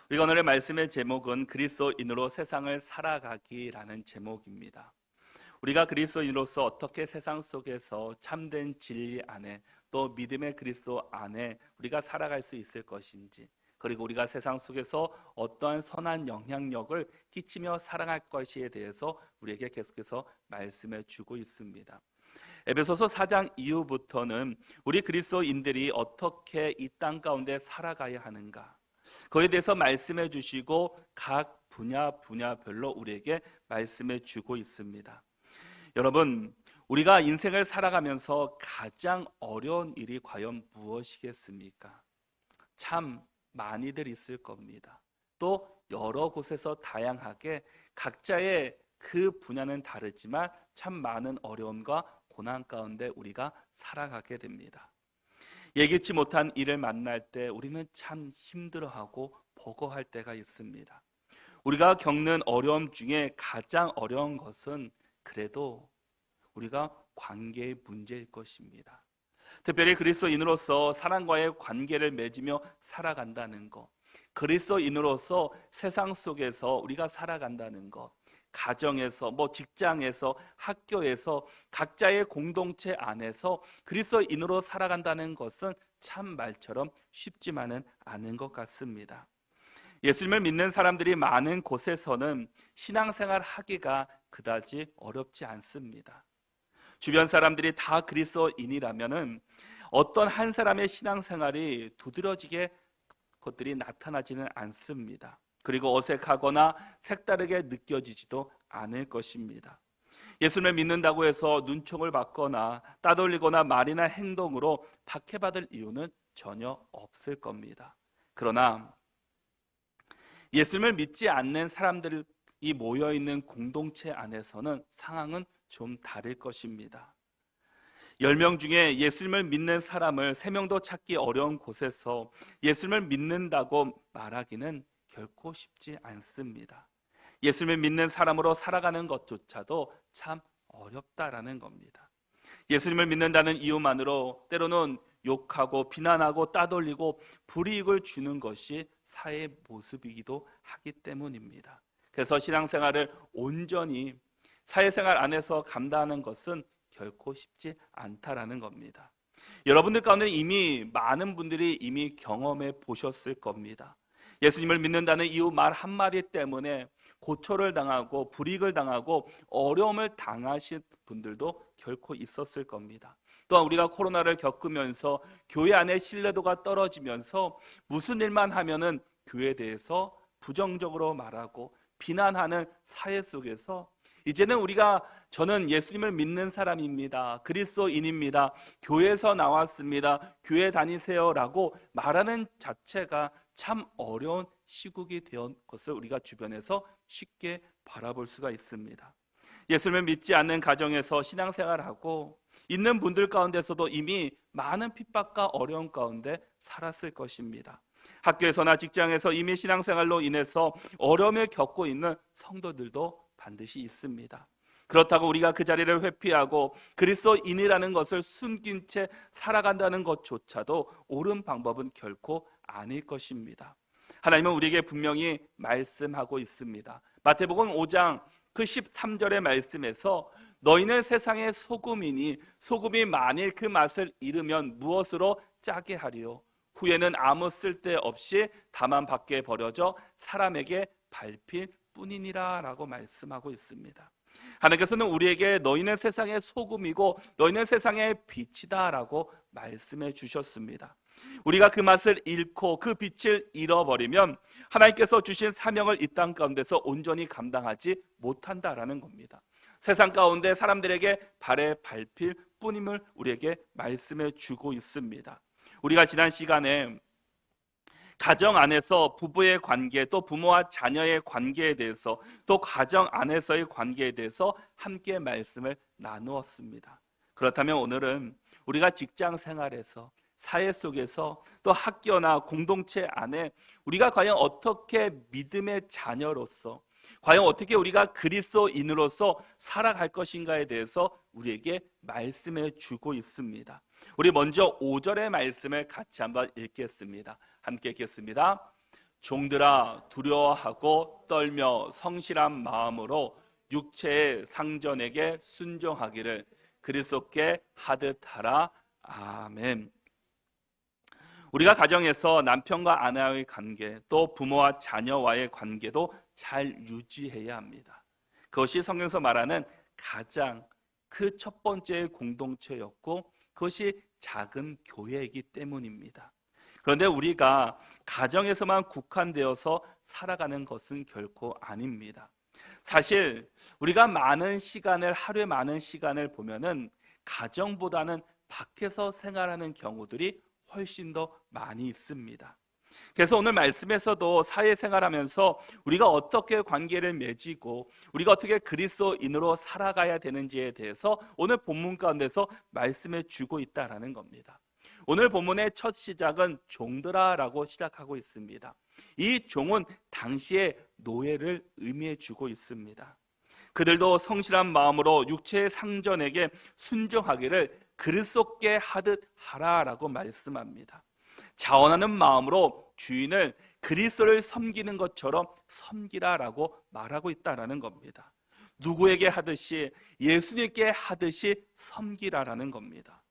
우리가 오늘의 말씀의 제목은 그리스도인으로 세상을 살아가기라는 제목입니다. 우리가 그리스도인으로서 어떻게 세상 속에서 참된 진리 안에 또 믿음의 그리스도 안에 우리가 살아갈 수 있을 것인지, 그리고 우리가 세상 속에서 어떠한 선한 영향력을 끼치며 살아갈 것에 대해서 우리에게 계속해서 말씀해 주고 있습니다. 에베소서 4장 이후부터는 우리 그리스도인들이 어떻게 이 땅 가운데 살아가야 하는가, 그에 대해서 말씀해 주시고 각 분야별로 우리에게 말씀해 주고 있습니다. 여러분, 우리가 인생을 살아가면서 가장 어려운 일이 과연 무엇이겠습니까? 참 많이들 있을 겁니다. 또 여러 곳에서 다양하게 각자의 그 분야는 다르지만 참 많은 어려움과 고난 가운데 우리가 살아가게 됩니다. 예기치 못한 일을 만날 때 우리는 참 힘들어하고 버거할 때가 있습니다. 우리가 겪는 어려움 중에 가장 어려운 것은 그래도 우리가 관계의 문제일 것입니다. 특별히 그리스도인으로서 사람과의 관계를 맺으며 살아간다는 것, 그리스도인으로서 세상 속에서 우리가 살아간다는 것, 가정에서, 직장에서, 학교에서, 각자의 공동체 안에서 그리스도인으로 살아간다는 것은 참 말처럼 쉽지만은 않은 것 같습니다. 예수님을 믿는 사람들이 많은 곳에서는 신앙생활 하기가 그다지 어렵지 않습니다. 주변 사람들이 다 그리스도인이라면은 어떤 한 사람의 신앙생활이 두드러지게 것들이 나타나지는 않습니다. 그리고 어색하거나 색다르게 느껴지지도 않을 것입니다. 예수님을 믿는다고 해서 눈총을 받거나 따돌리거나 말이나 행동으로 박해받을 이유는 전혀 없을 겁니다. 그러나 예수님을 믿지 않는 사람들이 모여있는 공동체 안에서는 상황은 좀 다를 것입니다. 10명 중에 예수님을 믿는 사람을 3명도 찾기 어려운 곳에서 예수님을 믿는다고 말하기는 결코 쉽지 않습니다. 예수님을 믿는 사람으로 살아가는 것조차도 참 어렵다라는 겁니다. 예수님을 믿는다는 이유만으로 때로는 욕하고 비난하고 따돌리고 불이익을 주는 것이 사회의 모습이기도 하기 때문입니다. 그래서 신앙생활을 온전히 사회생활 안에서 감당하는 것은 결코 쉽지 않다라는 겁니다. 여러분들 가운데 이미 많은 분들이 이미 경험해 보셨을 겁니다. 예수님을 믿는다는 이유 말 한마디 때문에 고초를 당하고 불이익을 당하고 어려움을 당하신 분들도 결코 있었을 겁니다. 또한 우리가 코로나를 겪으면서 교회 안의 신뢰도가 떨어지면서 무슨 일만 하면은 교회에 대해서 부정적으로 말하고 비난하는 사회 속에서 이제는 저는 예수님을 믿는 사람입니다, 그리스도인입니다, 교회에서 나왔습니다, 교회 다니세요라고 말하는 자체가 참 어려운 시국이 되었 것을 우리가 주변에서 쉽게 바라볼 수가 있습니다. 예수님을 믿지 않는 가정에서 신앙생활하고 있는 분들 가운데서도 이미 많은 핍박과 어려움 가운데 살았을 것입니다. 학교에서나 직장에서 이미 신앙생활로 인해서 어려움을 겪고 있는 성도들도 반드시 있습니다. 그렇다고 우리가 그 자리를 회피하고 그리스도인이라는 것을 숨긴 채 살아간다는 것조차도 옳은 방법은 결코 아닐 것입니다. 하나님은 우리에게 분명히 말씀하고 있습니다. 마태복음 5장 그 13절의 말씀에서 너희는 세상의 소금이니 소금이 만일 그 맛을 잃으면 무엇으로 짜게 하리요? 후에는 아무 쓸데없이 다만 밖에 버려져 사람에게 밟힐 뿐이니라 라고 말씀하고 있습니다. 하나님께서는 우리에게 너희는 세상의 소금이고 너희는 세상의 빛이다 라고 말씀해 주셨습니다. 우리가 그 맛을 잃고 그 빛을 잃어버리면 하나님께서 주신 사명을 이 땅 가운데서 온전히 감당하지 못한다라는 겁니다. 세상 가운데 사람들에게 발에 밟힐 뿐임을 우리에게 말씀해 주고 있습니다. 우리가 지난 시간에 가정 안에서 부부의 관계, 또 부모와 자녀의 관계에 대해서, 또 가정 안에서의 관계에 대해서 함께 말씀을 나누었습니다. 그렇다면 오늘은 우리가 직장 생활에서, 사회 속에서, 또 학교나 공동체 안에 우리가 과연 어떻게 믿음의 자녀로서, 과연 어떻게 우리가 그리스도인으로서 살아갈 것인가에 대해서 우리에게 말씀해 주고 있습니다. 우리 먼저 5절의 말씀을 같이 한번 읽겠습니다. 함께 읽겠습니다. 종들아 두려워하고 떨며 성실한 마음으로 육체의 상전에게 순종하기를 그리스도께 하듯 하라. 아멘. 우리가 가정에서 남편과 아내와의 관계, 또 부모와 자녀와의 관계도 잘 유지해야 합니다. 그것이 성경에서 말하는 가장 그 첫 번째 공동체였고 그것이 작은 교회이기 때문입니다. 그런데 우리가 가정에서만 국한되어서 살아가는 것은 결코 아닙니다. 사실 우리가 하루에 많은 시간을 보면은 가정보다는 밖에서 생활하는 경우들이 훨씬 더 많이 있습니다. 그래서 오늘 말씀에서도 사회생활하면서 우리가 어떻게 관계를 맺고 우리가 어떻게 그리스도인으로 살아가야 되는지에 대해서 오늘 본문 가운데서 말씀해 주고 있다라는 겁니다. 오늘 본문의 첫 시작은 종들아라고 시작하고 있습니다. 이 종은 당시의 노예를 의미해 주고 있습니다. 그들도 성실한 마음으로 육체의 상전에게 순종하기를 그리스도께 하듯 하라라고 말씀합니다. 자원하는 마음으로 주인을 그리스도를 섬기는 것처럼 섬기라라고 말하고 있다라는 겁니다. 누구에게 하듯이 예수님께 하듯이 섬기라라는 겁니다.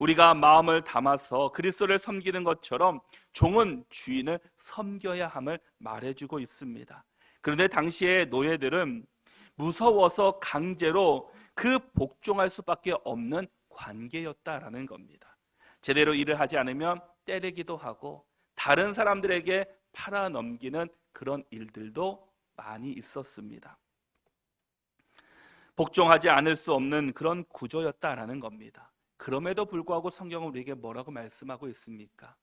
우리가 마음을 담아서 그리스도를 섬기는 것처럼 종은 주인을 섬겨야 함을 말해주고 있습니다. 그런데 당시의 노예들은 무서워서 강제로 그 복종할 수밖에 없는 관계였다라는 겁니다. 제대로 일을 하지 않으면 때리기도 하고 다른 사람들에게 팔아넘기는 그런 일들도 많이 있었습니다. 복종하지 않을 수 없는 그런 구조였다라는 겁니다. 그럼에도 불구하고 성경은 우리에게 뭐라고 말씀하고 있습니까?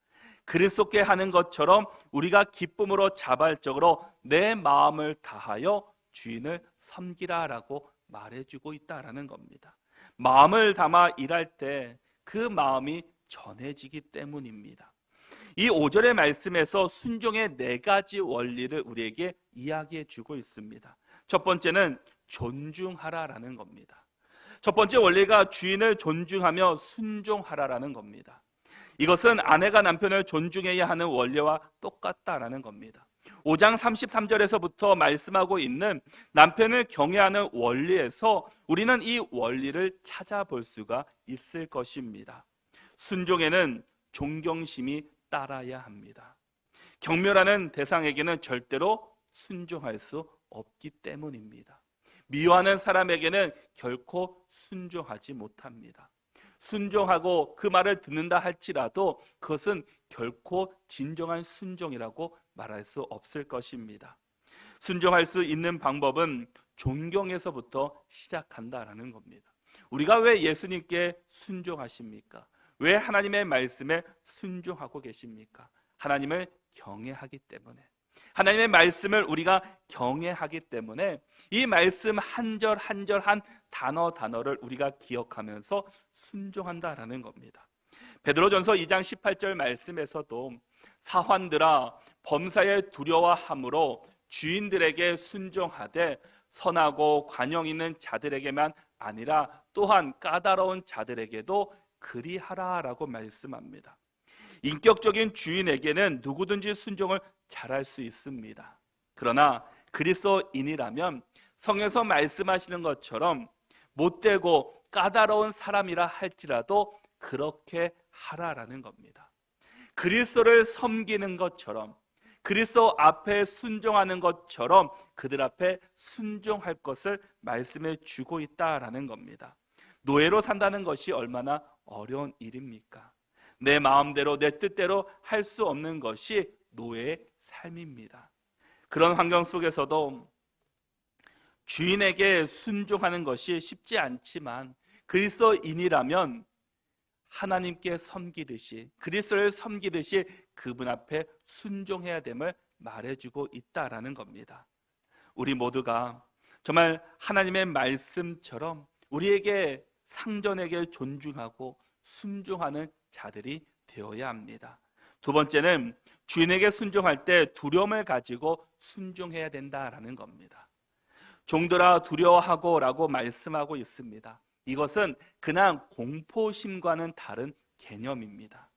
그리스도께 하는 것처럼 우리가 기쁨으로 자발적으로 내 마음을 다하여 주인을 섬기라라고 말해주고 있다라는 겁니다. 마음을 담아 일할 때 그 마음이 전해지기 때문입니다. 이 5절의 말씀에서 순종의 4가지 원리를 우리에게 이야기해 주고 있습니다. 첫 번째는 존중하라라는 겁니다. 첫 번째 원리가 주인을 존중하며 순종하라라는 겁니다. 이것은 아내가 남편을 존중해야 하는 원리와 똑같다라는 겁니다. 5장 33절에서부터 말씀하고 있는 남편을 경외하는 원리에서 우리는 이 원리를 찾아볼 수가 있을 것입니다. 순종에는 존경심이 따라야 합니다. 경멸하는 대상에게는 절대로 순종할 수 없기 때문입니다. 미워하는 사람에게는 결코 순종하지 못합니다. 순종하고 그 말을 듣는다 할지라도 그것은 결코 진정한 순종이라고 말할 수 없을 것입니다. 순종할 수 있는 방법은 존경에서부터 시작한다라는 겁니다. 우리가 왜 예수님께 순종하십니까? 왜 하나님의 말씀에 순종하고 계십니까? 하나님을 경외하기 때문에, 하나님의 말씀을 우리가 경외하기 때문에 이 말씀 한 절 한 절 한 단어를 우리가 기억하면서 순종한다라는 겁니다. 베드로전서 2장 18절 말씀에서도 사환들아 범사에 두려워함으로 주인들에게 순종하되 선하고 관용 있는 자들에게만 아니라 또한 까다로운 자들에게도 그리하라라고 말씀합니다. 인격적인 주인에게는 누구든지 순종을 잘할 수 있습니다. 그러나 그리스도인이라면 성경에서 말씀하시는 것처럼 못되고 까다로운 사람이라 할지라도 그렇게 하라라는 겁니다. 그리스도를 섬기는 것처럼, 그리스도 앞에 순종하는 것처럼 그들 앞에 순종할 것을 말씀해 주고 있다라는 겁니다. 노예로 산다는 것이 얼마나 어려운 일입니까? 내 마음대로 내 뜻대로 할 수 없는 것이 노예의 삶입니다. 그런 환경 속에서도 주인에게 순종하는 것이 쉽지 않지만 그리스도인이라면 하나님께 섬기듯이, 그리스도를 섬기듯이 그분 앞에 순종해야 됨을 말해주고 있다라는 겁니다. 우리 모두가 정말 하나님의 말씀처럼 우리에게 상전에게 존중하고 순종하는 자들이 되어야 합니다. 두 번째는 주인에게 순종할 때 두려움을 가지고 순종해야 된다라는 겁니다. 종들아 두려워하고 라고 말씀하고 있습니다. 이것은 그냥 공포심과는 다른 개념입니다.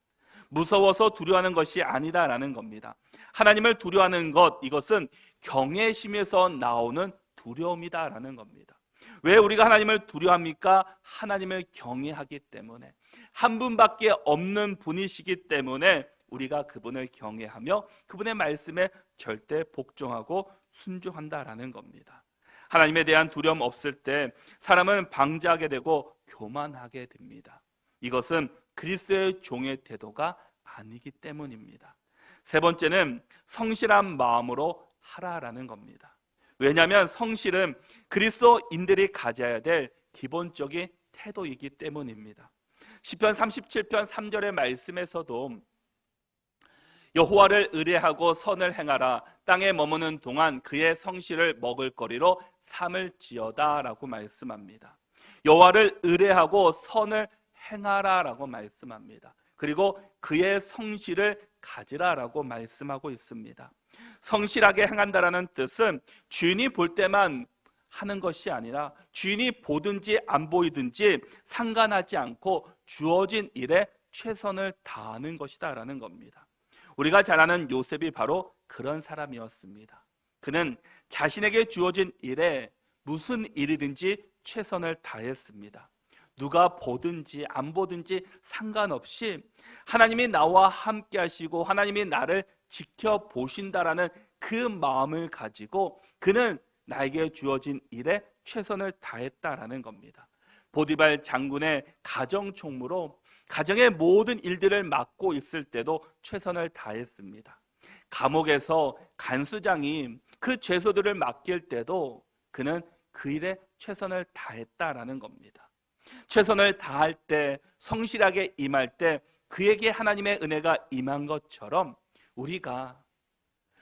무서워서 두려워하는 것이 아니다라는 겁니다. 하나님을 두려워하는 것, 이것은 경외심에서 나오는 두려움이다라는 겁니다. 왜 우리가 하나님을 두려워합니까? 하나님을 경외하기 때문에, 한 분밖에 없는 분이시기 때문에 우리가 그분을 경외하며 그분의 말씀에 절대 복종하고 순종한다라는 겁니다. 하나님에 대한 두려움 없을 때 사람은 방자하게 되고 교만하게 됩니다. 이것은 그리스도의 종의 태도가 아니기 때문입니다. 세 번째는 성실한 마음으로 하라라는 겁니다. 왜냐하면 성실은 그리스도인들이 가져야 될 기본적인 태도이기 때문입니다. 시편 37편 3절의 말씀에서도 여호와를 의뢰하고 선을 행하라, 땅에 머무는 동안 그의 성실을 먹을거리로 삼을지어다 라고 말씀합니다. 여호와를 의뢰하고 선을 행하라 라고 말씀합니다. 그리고 그의 성실을 가지라라고 말씀하고 있습니다. 성실하게 행한다라는 뜻은 주인이 볼 때만 하는 것이 아니라 주인이 보든지 안 보이든지 상관하지 않고 주어진 일에 최선을 다하는 것이다 라는 겁니다. 우리가 잘 아는 요셉이 바로 그런 사람이었습니다. 그는 자신에게 주어진 일에 무슨 일이든지 최선을 다했습니다. 누가 보든지 안 보든지 상관없이 하나님이 나와 함께 하시고 하나님이 나를 지켜보신다라는 그 마음을 가지고 그는 나에게 주어진 일에 최선을 다했다라는 겁니다. 보디발 장군의 가정총무로 가정의 모든 일들을 맡고 있을 때도 최선을 다했습니다. 감옥에서 간수장이 그 죄소들을 맡길 때도 그는 그 일에 최선을 다했다라는 겁니다. 최선을 다할 때, 성실하게 임할 때 그에게 하나님의 은혜가 임한 것처럼 우리가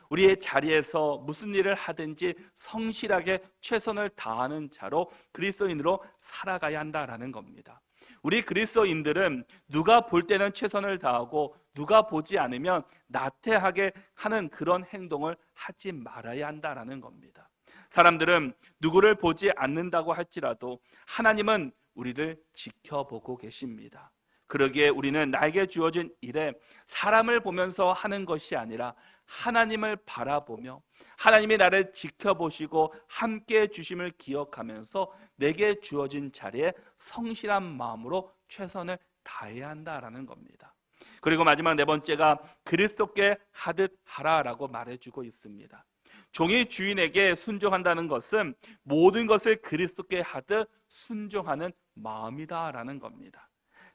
우리의 자리에서 무슨 일을 하든지 성실하게 최선을 다하는 자로 그리스도인으로 살아가야 한다라는 겁니다. 우리 그리스도인들은 누가 볼 때는 최선을 다하고 누가 보지 않으면 나태하게 하는 그런 행동을 하지 말아야 한다라는 겁니다. 사람들은 누구를 보지 않는다고 할지라도 하나님은 우리를 지켜보고 계십니다. 그러기에 우리는 나에게 주어진 일에 사람을 보면서 하는 것이 아니라 하나님을 바라보며 하나님이 나를 지켜보시고 함께 주심을 기억하면서 내게 주어진 자리에 성실한 마음으로 최선을 다해야 한다라는 겁니다. 그리고 마지막 네 번째가 그리스도께 하듯 하라라고 말해주고 있습니다. 종이 주인에게 순종한다는 것은 모든 것을 그리스도께 하듯 순종하는 마음이다라는 겁니다.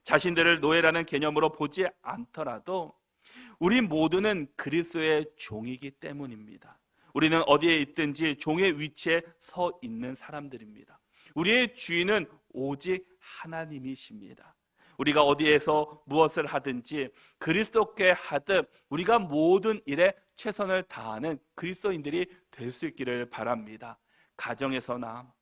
자신들을 노예라는 개념으로 보지 않더라도 우리 모두는 그리스도의 종이기 때문입니다. 우리는 어디에 있든지 종의 위치에 서 있는 사람들입니다. 우리의 주인은 오직 하나님이십니다. 우리가 어디에서 무엇을 하든지 그리스도께 하듯 우리가 모든 일에 최선을 다하는 그리스도인들이 될 수 있기를 바랍니다. 가정에서나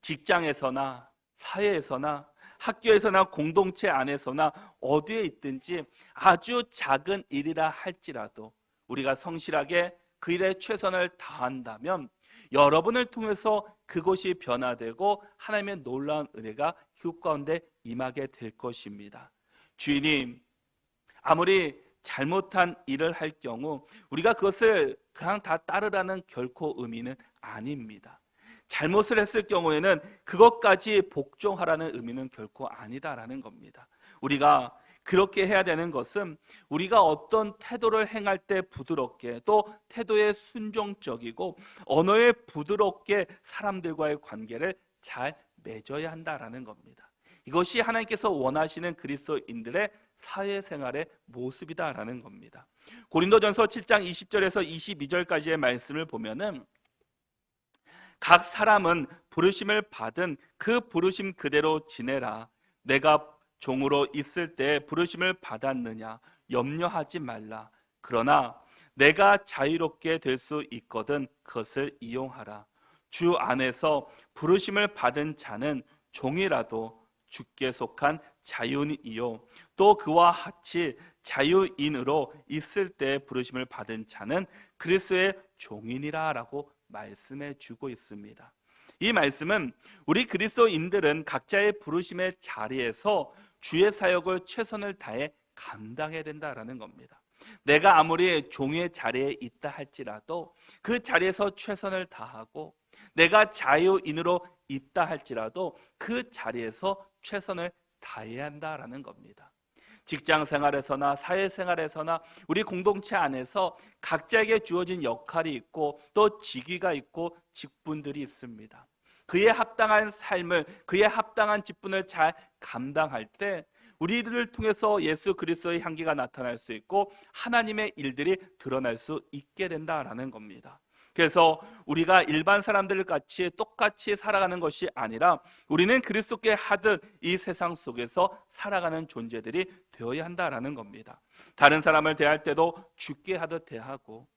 직장에서나 사회에서나 학교에서나 공동체 안에서나 어디에 있든지 아주 작은 일이라 할지라도 우리가 성실하게 그 일에 최선을 다한다면 여러분을 통해서 그것이 변화되고 하나님의 놀라운 은혜가 그 가운데 임하게 될 것입니다. 주인이 아무리 잘못한 일을 할 경우 우리가 그것을 그냥 다 따르라는 결코 의미는 아닙니다. 잘못을 했을 경우에는 그것까지 복종하라는 의미는 결코 아니다라는 겁니다. 우리가 그렇게 해야 되는 것은 우리가 어떤 태도를 행할 때 부드럽게 또 태도에 순종적이고 언어에 부드럽게 사람들과의 관계를 잘 맺어야 한다라는 겁니다. 이것이 하나님께서 원하시는 그리스도인들의 사회생활의 모습이다라는 겁니다. 고린도전서 7장 20절에서 22절까지의 말씀을 보면은 각 사람은 부르심을 받은 그 부르심 그대로 지내라. 내가 종으로 있을 때 부르심을 받았느냐 염려하지 말라. 그러나 내가 자유롭게 될 수 있거든 그것을 이용하라. 주 안에서 부르심을 받은 자는 종이라도 주께 속한 자유인이요 또 그와 같이 자유인으로 있을 때 부르심을 받은 자는 그리스도의 종이니라 라고 말씀해 주고 있습니다. 이 말씀은 우리 그리스도인들은 각자의 부르심의 자리에서 주의 사역을 최선을 다해 감당해야 된다라는 겁니다. 내가 아무리 종의 자리에 있다 할지라도 그 자리에서 최선을 다하고, 내가 자유인으로 있다 할지라도 그 자리에서 최선을 다해야 한다라는 겁니다. 직장 생활에서나 사회생활에서나 우리 공동체 안에서 각자에게 주어진 역할이 있고 또 직위가 있고 직분들이 있습니다. 그에 합당한 삶을, 그에 합당한 직분을 잘 감당할 때 우리들을 통해서 예수 그리스도의 향기가 나타날 수 있고 하나님의 일들이 드러날 수 있게 된다라는 겁니다. 그래서 우리가 일반 사람들 같이 똑같이 살아가는 것이 아니라 우리는 그리스도께 하듯 이 세상 속에서 살아가는 존재들이 되어야 한다라는 겁니다. 다른 사람을 대할 때도 주께 하듯 대하고,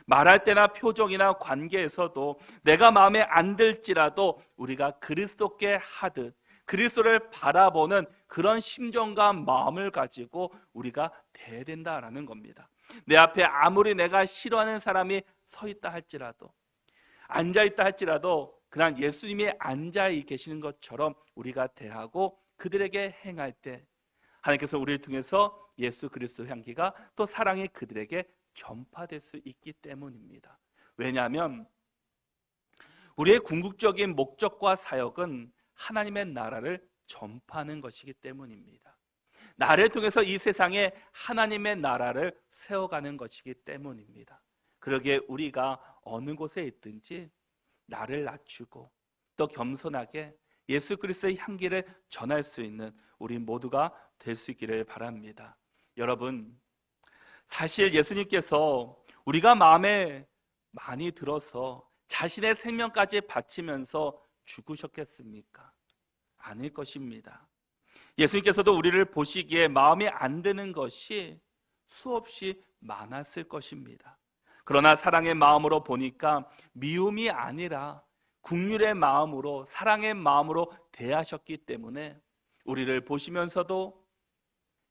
말할 때나 표정이나 관계에서도 내가 마음에 안 들지라도 우리가 그리스도께 하듯 그리스도를 바라보는 그런 심정과 마음을 가지고 우리가 대해야 된다라는 겁니다. 내 앞에 아무리 내가 싫어하는 사람이 서 있다 할지라도, 앉아 있다 할지라도 그냥 예수님이 앉아 계시는 것처럼 우리가 대하고 그들에게 행할 때 하나님께서 우리를 통해서 예수 그리스도 향기가 또 사랑이 그들에게 전파될 수 있기 때문입니다. 왜냐하면 우리의 궁극적인 목적과 사역은 하나님의 나라를 전파하는 것이기 때문입니다. 나를 통해서 이 세상에 하나님의 나라를 세워가는 것이기 때문입니다. 그러기에 우리가 어느 곳에 있든지 나를 낮추고 또 겸손하게 예수 그리스도의 향기를 전할 수 있는 우리 모두가 될 수 있기를 바랍니다. 여러분, 사실 예수님께서 우리가 마음에 많이 들어서 자신의 생명까지 바치면서 죽으셨겠습니까? 아닐 것입니다. 예수님께서도 우리를 보시기에 마음에 안 드는 것이 수없이 많았을 것입니다. 그러나 사랑의 마음으로 보니까 미움이 아니라 긍휼의 마음으로, 사랑의 마음으로 대하셨기 때문에 우리를 보시면서도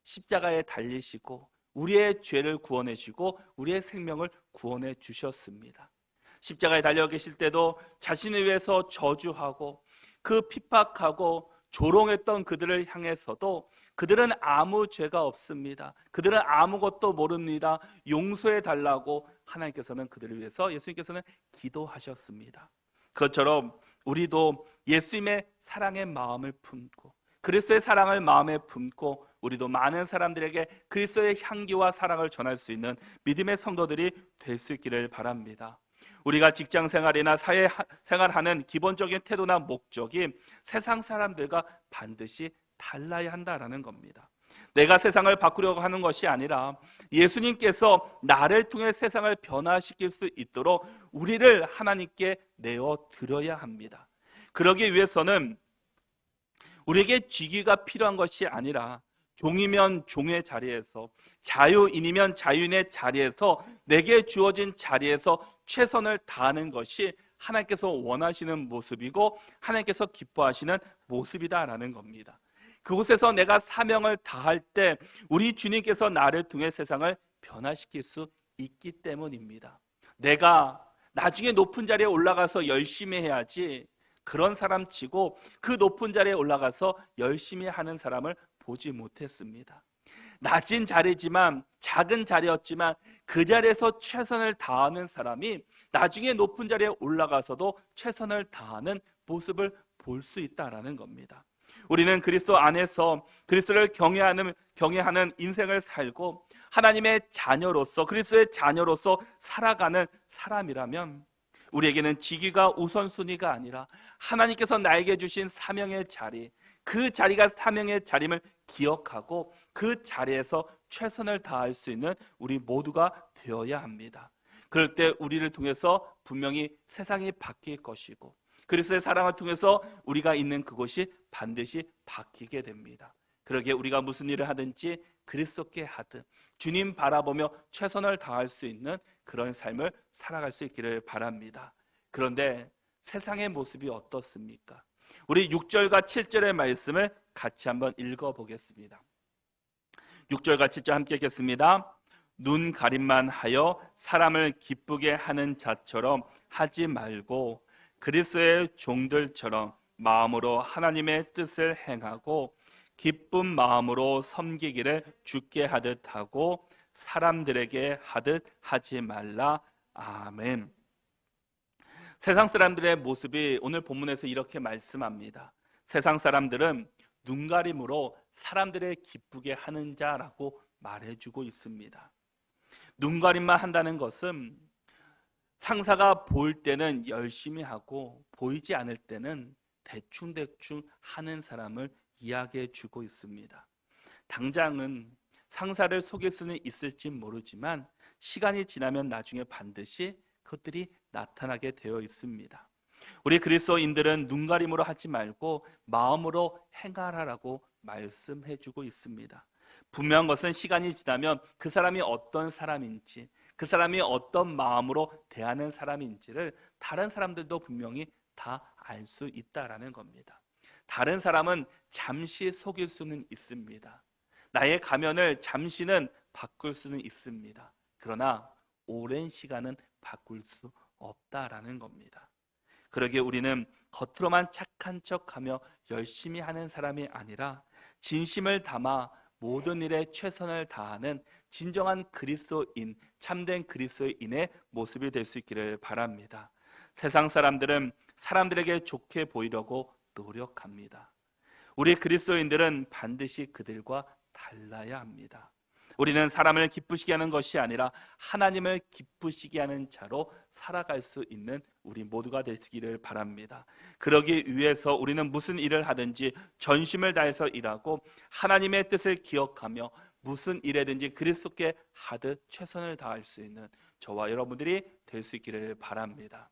십자가에 달리시고 우리의 죄를 구원해주시고 우리의 생명을 구원해 주셨습니다. 십자가에 달려 계실 때도 자신을 위해서 저주하고 그 핍박하고 조롱했던 그들을 향해서도 그들은 아무 죄가 없습니다. 그들은 아무것도 모릅니다. 용서해 달라고 하나님께서는 그들을 위해서, 예수님께서는 기도하셨습니다. 그것처럼 우리도 예수님의 사랑의 마음을 품고 그리스도의 사랑을 마음에 품고 우리도 많은 사람들에게 그리스도의 향기와 사랑을 전할 수 있는 믿음의 성도들이 될 수 있기를 바랍니다. 우리가 직장 생활이나 사회 생활하는 기본적인 태도나 목적이 세상 사람들과 반드시 달라야 한다라는 겁니다. 내가 세상을 바꾸려고 하는 것이 아니라 예수님께서 나를 통해 세상을 변화시킬 수 있도록 우리를 하나님께 내어드려야 합니다. 그러기 위해서는 우리에게 직위가 필요한 것이 아니라 종이면 종의 자리에서, 자유인이면 자유인의 자리에서, 내게 주어진 자리에서 최선을 다하는 것이 하나님께서 원하시는 모습이고 하나님께서 기뻐하시는 모습이다라는 겁니다. 그곳에서 내가 사명을 다할 때 우리 주님께서 나를 통해 세상을 변화시킬 수 있기 때문입니다. 내가 나중에 높은 자리에 올라가서 열심히 해야지, 그런 사람 치고 그 높은 자리에 올라가서 열심히 하는 사람을 보지 못했습니다. 낮은 자리지만, 작은 자리였지만 그 자리에서 최선을 다하는 사람이 나중에 높은 자리에 올라가서도 최선을 다하는 모습을 볼 수 있다라는 겁니다. 우리는 그리스도 안에서 그리스도를 경외하는 인생을 살고 하나님의 자녀로서, 그리스도의 자녀로서 살아가는 사람이라면 우리에게는 직위가 우선순위가 아니라 하나님께서 나에게 주신 사명의 자리, 그 자리가 사명의 자림을 기억하고 그 자리에서 최선을 다할 수 있는 우리 모두가 되어야 합니다. 그럴 때 우리를 통해서 분명히 세상이 바뀔 것이고 그리스도의 사랑을 통해서 우리가 있는 그곳이 반드시 바뀌게 됩니다. 그러기에 우리가 무슨 일을 하든지 그리스도께 하듯 주님 바라보며 최선을 다할 수 있는 그런 삶을 살아갈 수 있기를 바랍니다. 그런데 세상의 모습이 어떻습니까? 우리 6절과 7절의 말씀을 같이 한번 읽어보겠습니다. 6절과 7절 함께 읽겠습니다. 눈 가림만 하여 사람을 기쁘게 하는 자처럼 하지 말고 그리스도의 종들처럼 마음으로 하나님의 뜻을 행하고 기쁜 마음으로 섬기기를 주께 하듯 하고 사람들에게 하듯 하지 말라. 아멘. 세상 사람들의 모습이 오늘 본문에서 이렇게 말씀합니다. 세상 사람들은 눈가림으로 사람들을 기쁘게 하는 자라고 말해주고 있습니다. 눈가림만 한다는 것은 상사가 볼 때는 열심히 하고 보이지 않을 때는 대충대충 하는 사람을 이야기해 주고 있습니다. 당장은 상사를 속일 수는 있을지 모르지만 시간이 지나면 나중에 반드시 그것들이 나타나게 되어 있습니다. 우리 그리스도인들은 눈가림으로 하지 말고 마음으로 행하라라고 말씀해 주고 있습니다. 분명한 것은 시간이 지나면 그 사람이 어떤 사람인지, 그 사람이 어떤 마음으로 대하는 사람인지를 다른 사람들도 분명히 다 알 수 있다라는 겁니다. 다른 사람은 잠시 속일 수는 있습니다. 나의 가면을 잠시는 바꿀 수는 있습니다. 그러나 오랜 시간은 바꿀 수 없다라는 겁니다. 그러기에 우리는 겉으로만 착한 척하며 열심히 하는 사람이 아니라 진심을 담아 모든 일에 최선을 다하는 진정한 그리스도인, 참된 그리스도인의 모습이 될 수 있기를 바랍니다. 세상 사람들은 사람들에게 좋게 보이려고 노력합니다. 우리 그리스도인들은 반드시 그들과 달라야 합니다. 우리는 사람을 기쁘시게 하는 것이 아니라 하나님을 기쁘시게 하는 자로 살아갈 수 있는 우리 모두가 되시기를 바랍니다. 그러기 위해서 우리는 무슨 일을 하든지 전심을 다해서 일하고 하나님의 뜻을 기억하며 무슨 일에든지 그리스도께 하듯 최선을 다할 수 있는 저와 여러분들이 될 수 있기를 바랍니다.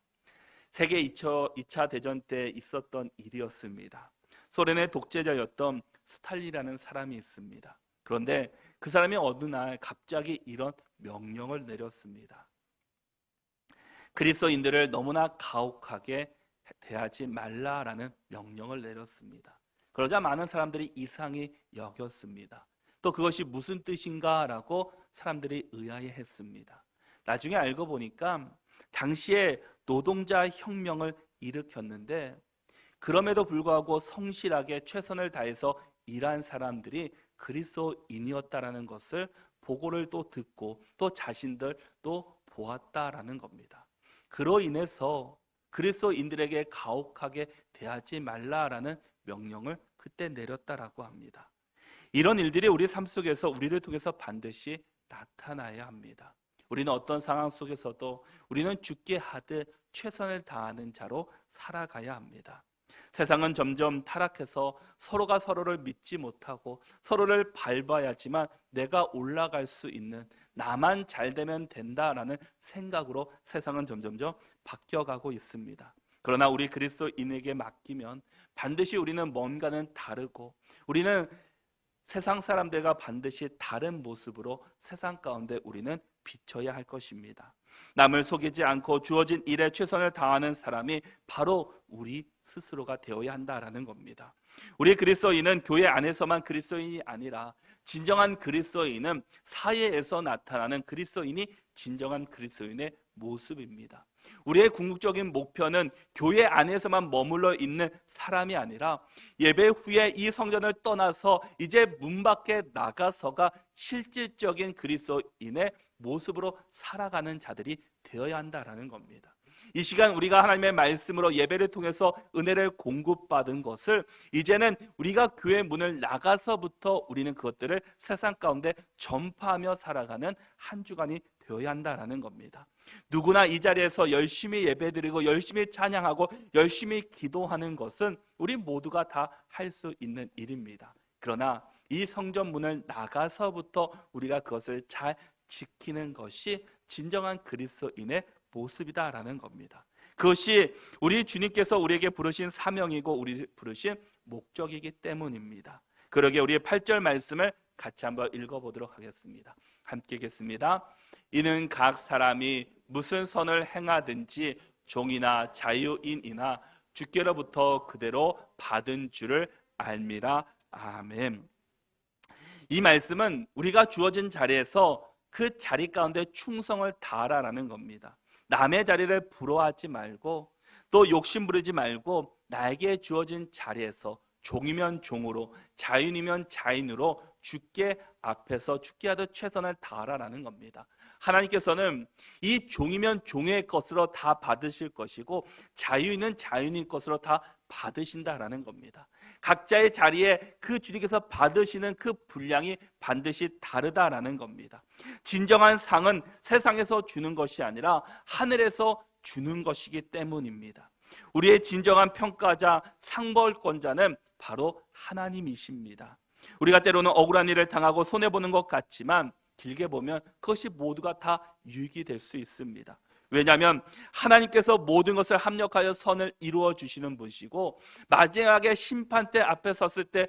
세계 2차 대전 때 있었던 일이었습니다. 소련의 독재자였던 스탈린이라는 사람이 있습니다. 그런데 그 사람이 어느 날 갑자기 이런 명령을 내렸습니다. 그리스도인들을 너무나 가혹하게 대하지 말라라는 명령을 내렸습니다. 그러자 많은 사람들이 이상히 여겼습니다. 또 그것이 무슨 뜻인가라고 사람들이 의아해했습니다. 나중에 알고 보니까 당시에 노동자 혁명을 일으켰는데 그럼에도 불구하고 성실하게 최선을 다해서 일한 사람들이 그리스도인이었다라는 것을 보고를 또 듣고 또 자신들 또 보았다라는 겁니다. 그로 인해서 그리스도인들에게 가혹하게 대하지 말라라는 명령을 그때 내렸다라고 합니다. 이런 일들이 우리 삶 속에서 우리를 통해서 반드시 나타나야 합니다. 우리는 어떤 상황 속에서도 우리는 주께 하듯 최선을 다하는 자로 살아가야 합니다. 세상은 점점 타락해서 서로가 서로를 믿지 못하고 서로를 밟아야지만 내가 올라갈 수 있는, 나만 잘 되면 된다라는 생각으로 세상은 점점점 바뀌어가고 있습니다. 그러나 우리 그리스도인에게 맡기면 반드시 우리는 뭔가는 다르고 우리는 세상 사람들과 반드시 다른 모습으로 세상 가운데 우리는 비춰야 할 것입니다. 남을 속이지 않고 주어진 일에 최선을 다하는 사람이 바로 우리 스스로가 되어야 한다라는 겁니다. 우리 그리스도인은 교회 안에서만 그리스도인이 아니라 진정한 그리스도인은 사회에서 나타나는 그리스도인이 진정한 그리스도인의 모습입니다. 우리의 궁극적인 목표는 교회 안에서만 머물러 있는 사람이 아니라 예배 후에 이 성전을 떠나서 이제 문 밖에 나가서가 실질적인 그리스도인의 모습으로 살아가는 자들이 되어야 한다라는 겁니다. 이 시간 우리가 하나님의 말씀으로 예배를 통해서 은혜를 공급받은 것을 이제는 우리가 교회 문을 나가서부터 우리는 그것들을 세상 가운데 전파하며 살아가는 한 주간이 되어야 한다라는 겁니다. 누구나 이 자리에서 열심히 예배드리고 열심히 찬양하고 열심히 기도하는 것은 우리 모두가 다 할 수 있는 일입니다. 그러나 이 성전 문을 나가서부터 우리가 그것을 잘 지키는 것이 진정한 그리스도인의 모습이다라는 겁니다. 그것이 우리 주님께서 우리에게 부르신 사명이고 우리 부르신 목적이기 때문입니다. 그러기에 우리의 8절 말씀을 같이 한번 읽어보도록 하겠습니다. 함께 읽겠습니다. 이는 각 사람이 무슨 선을 행하든지 종이나 자유인이나 주께로부터 그대로 받은 줄을 알미라. 아멘. 이 말씀은 우리가 주어진 자리에서 그 자리 가운데 충성을 다하라라는 겁니다. 남의 자리를 부러워하지 말고 또 욕심 부리지 말고 나에게 주어진 자리에서 종이면 종으로, 자인이면 자인으로 주께 앞에서 주께 하듯 최선을 다하라는 겁니다. 하나님께서는 이 종이면 종의 것으로 다 받으실 것이고 자유인은 자유인의 것으로 다 받으신다라는 겁니다. 각자의 자리에 그 주님께서 받으시는 그 분량이 반드시 다르다라는 겁니다. 진정한 상은 세상에서 주는 것이 아니라 하늘에서 주는 것이기 때문입니다. 우리의 진정한 평가자, 상벌권자는 바로 하나님이십니다. 우리가 때로는 억울한 일을 당하고 손해보는 것 같지만 길게 보면 그것이 모두가 다 유익이 될 수 있습니다. 왜냐하면 하나님께서 모든 것을 합력하여 선을 이루어 주시는 분이시고 마지막에 심판대 앞에 섰을 때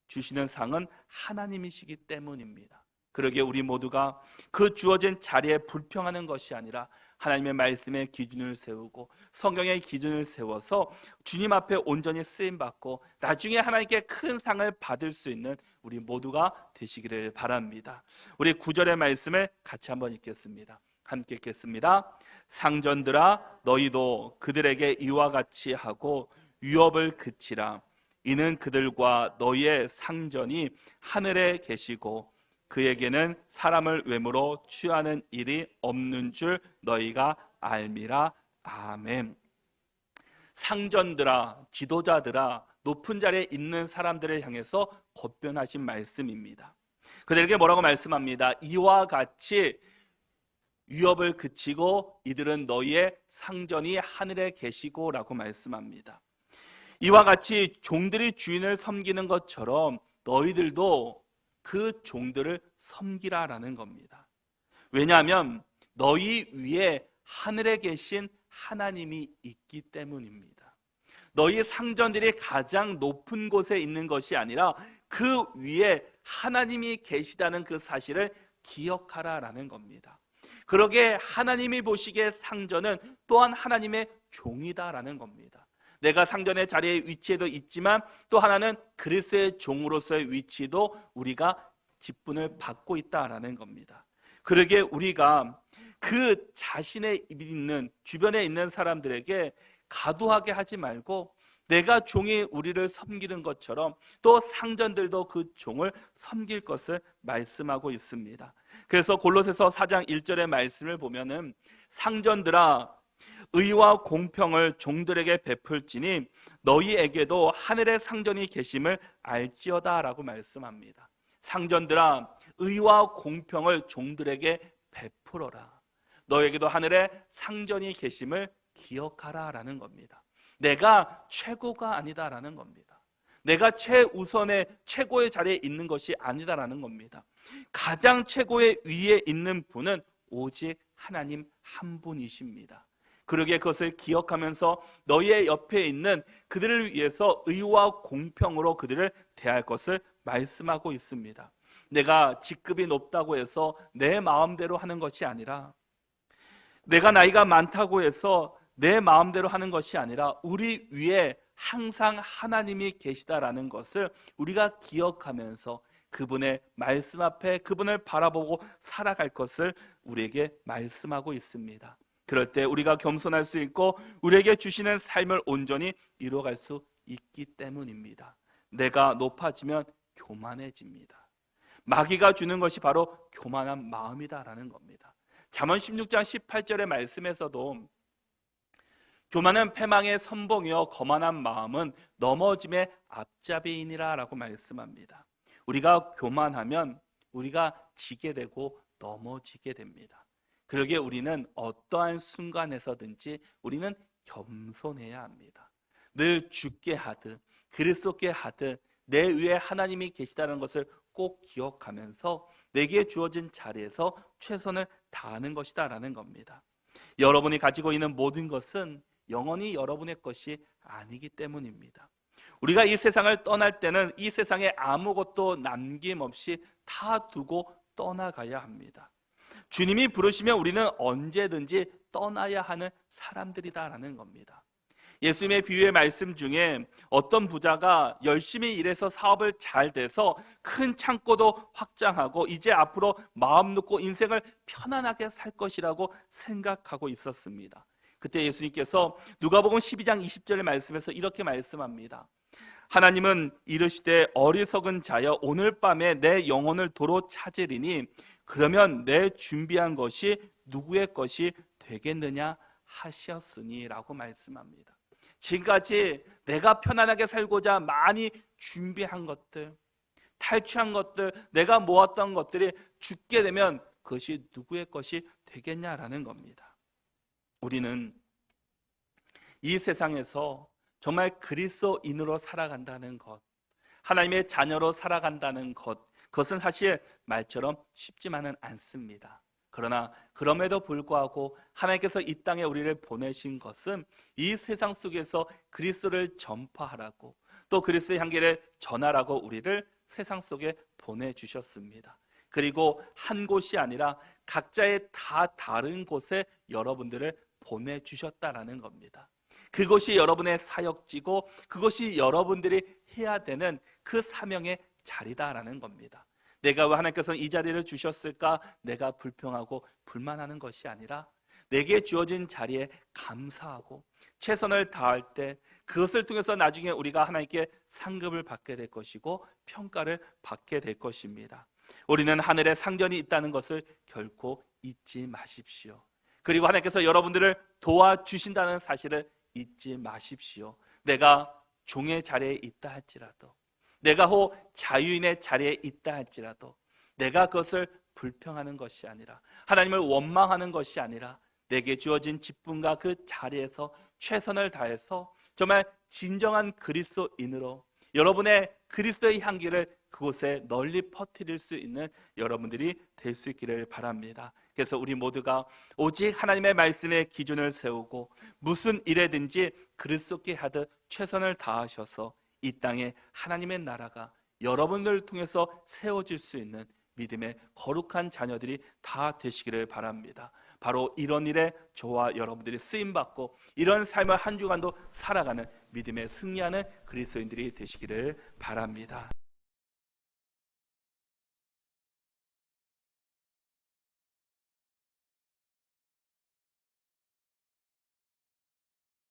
주시는 상은 하나님이시기 때문입니다. 그러기에 우리 모두가 그 주어진 자리에 불평하는 것이 아니라 하나님의 말씀에 기준을 세우고 성경의 기준을 세워서 주님 앞에 온전히 쓰임받고 나중에 하나님께 큰 상을 받을 수 있는 우리 모두가 되시기를 바랍니다. 우리 9절의 말씀을 같이 한번 읽겠습니다. 함께 읽겠습니다. 상전들아 너희도 그들에게 이와 같이 하고 위협을 그치라. 이는 그들과 너희의 상전이 하늘에 계시고 그에게는 사람을 외모로 취하는 일이 없는 줄 너희가 알미라. 아멘. 상전들아, 지도자들아, 높은 자리에 있는 사람들을 향해서 권면하신 말씀입니다. 그들에게 뭐라고 말씀합니다. 이와 같이 위협을 그치고 이들은 너희의 상전이 하늘에 계시고 라고 말씀합니다. 이와 같이 종들이 주인을 섬기는 것처럼 너희들도 그 종들을 섬기라라는 겁니다. 왜냐하면 너희 위에 하늘에 계신 하나님이 있기 때문입니다. 너희 상전들이 가장 높은 곳에 있는 것이 아니라 그 위에 하나님이 계시다는 그 사실을 기억하라라는 겁니다. 그러게 하나님이 보시기에 상전은 또한 하나님의 종이다라는 겁니다. 내가 상전의 자리에 위치에도 있지만 또 하나는 그리스도의 종으로서의 위치도 우리가 직분을 받고 있다라는 겁니다. 그러기에 우리가 그 자신의 있는 주변에 있는 사람들에게 가도하게 하지 말고 내가 종이 우리를 섬기는 것처럼 또 상전들도 그 종을 섬길 것을 말씀하고 있습니다. 그래서 골로새서 4장 1절의 말씀을 보면은 상전들아 의와 공평을 종들에게 베풀지니 너희에게도 하늘의 상전이 계심을 알지어다 라고 말씀합니다. 상전들아 의와 공평을 종들에게 베풀어라. 너에게도 하늘의 상전이 계심을 기억하라 라는 겁니다. 내가 최고가 아니다라는 겁니다. 내가 최우선의 최고의 자리에 있는 것이 아니다라는 겁니다. 가장 최고의 위에 있는 분은 오직 하나님 한 분이십니다. 그러기에 그것을 기억하면서 너희의 옆에 있는 그들을 위해서 의와 공평으로 그들을 대할 것을 말씀하고 있습니다. 내가 직급이 높다고 해서 내 마음대로 하는 것이 아니라 내가 나이가 많다고 해서 내 마음대로 하는 것이 아니라 우리 위에 항상 하나님이 계시다라는 것을 우리가 기억하면서 그분의 말씀 앞에 그분을 바라보고 살아갈 것을 우리에게 말씀하고 있습니다. 그럴 때 우리가 겸손할 수 있고 우리에게 주시는 삶을 온전히 이루어갈 수 있기 때문입니다. 내가 높아지면 교만해집니다. 마귀가 주는 것이 바로 교만한 마음이다라는 겁니다. 잠언 16장 18절의 말씀에서도 교만은 패망의 선봉이요 거만한 마음은 넘어짐의 앞잡이이니라 라고 말씀합니다. 우리가 교만하면 우리가 지게 되고 넘어지게 됩니다. 그러기에 우리는 어떠한 순간에서든지 우리는 겸손해야 합니다. 늘 주께 하듯 그리스도께 하듯 내 위에 하나님이 계시다는 것을 꼭 기억하면서 내게 주어진 자리에서 최선을 다하는 것이다 라는 겁니다. 여러분이 가지고 있는 모든 것은 영원히 여러분의 것이 아니기 때문입니다. 우리가 이 세상을 떠날 때는 이 세상에 아무것도 남김없이 다 두고 떠나가야 합니다. 주님이 부르시면 우리는 언제든지 떠나야 하는 사람들이다라는 겁니다. 예수님의 비유의 말씀 중에 어떤 부자가 열심히 일해서 사업을 잘 돼서 큰 창고도 확장하고 이제 앞으로 마음 놓고 인생을 편안하게 살 것이라고 생각하고 있었습니다. 그때 예수님께서 누가복음 12장 20절의 말씀에서 이렇게 말씀합니다. 하나님은 이르시되 어리석은 자여 오늘 밤에 내 영혼을 도로 찾으리니 그러면 내 준비한 것이 누구의 것이 되겠느냐 하셨으니 라고 말씀합니다. 지금까지 내가 편안하게 살고자 많이 준비한 것들, 탈취한 것들, 내가 모았던 것들이 죽게 되면 그것이 누구의 것이 되겠냐라는 겁니다. 우리는 이 세상에서 정말 그리스도인으로 살아간다는 것, 하나님의 자녀로 살아간다는 것, 그것은 사실 말처럼 쉽지만은 않습니다. 그러나 그럼에도 불구하고 하나님께서 이 땅에 우리를 보내신 것은 이 세상 속에서 그리스도를 전파하라고, 또 그리스도의 향기를 전하라고 우리를 세상 속에 보내주셨습니다. 그리고 한 곳이 아니라 각자의 다 다른 곳에 여러분들을 보내주셨다라는 겁니다. 그것이 여러분의 사역지고 그것이 여러분들이 해야 되는 그 사명의 자리다라는 겁니다. 내가 왜 하나님께서는 이 자리를 주셨을까? 내가 불평하고 불만하는 것이 아니라 내게 주어진 자리에 감사하고 최선을 다할 때 그것을 통해서 나중에 우리가 하나님께 상급을 받게 될 것이고 평가를 받게 될 것입니다. 우리는 하늘에 상전이 있다는 것을 결코 잊지 마십시오. 그리고 하나님께서 여러분들을 도와주신다는 사실을 잊지 마십시오. 내가 종의 자리에 있다 할지라도, 내가 혹 자유인의 자리에 있다 할지라도 내가 그것을 불평하는 것이 아니라, 하나님을 원망하는 것이 아니라 내게 주어진 직분과 그 자리에서 최선을 다해서 정말 진정한 그리스도인으로 여러분의 그리스도의 향기를 그곳에 널리 퍼뜨릴 수 있는 여러분들이 될 수 있기를 바랍니다. 그래서 우리 모두가 오직 하나님의 말씀에 기준을 세우고 무슨 일에든지 그리스도께 하듯 최선을 다하셔서 이 땅에 하나님의 나라가 여러분들을 통해서 세워질 수 있는 믿음의 거룩한 자녀들이 다 되시기를 바랍니다. 바로 이런 일에 저와 여러분들이 쓰임받고 이런 삶을 한 주간도 살아가는 믿음의 승리하는 그리스도인들이 되시기를 바랍니다.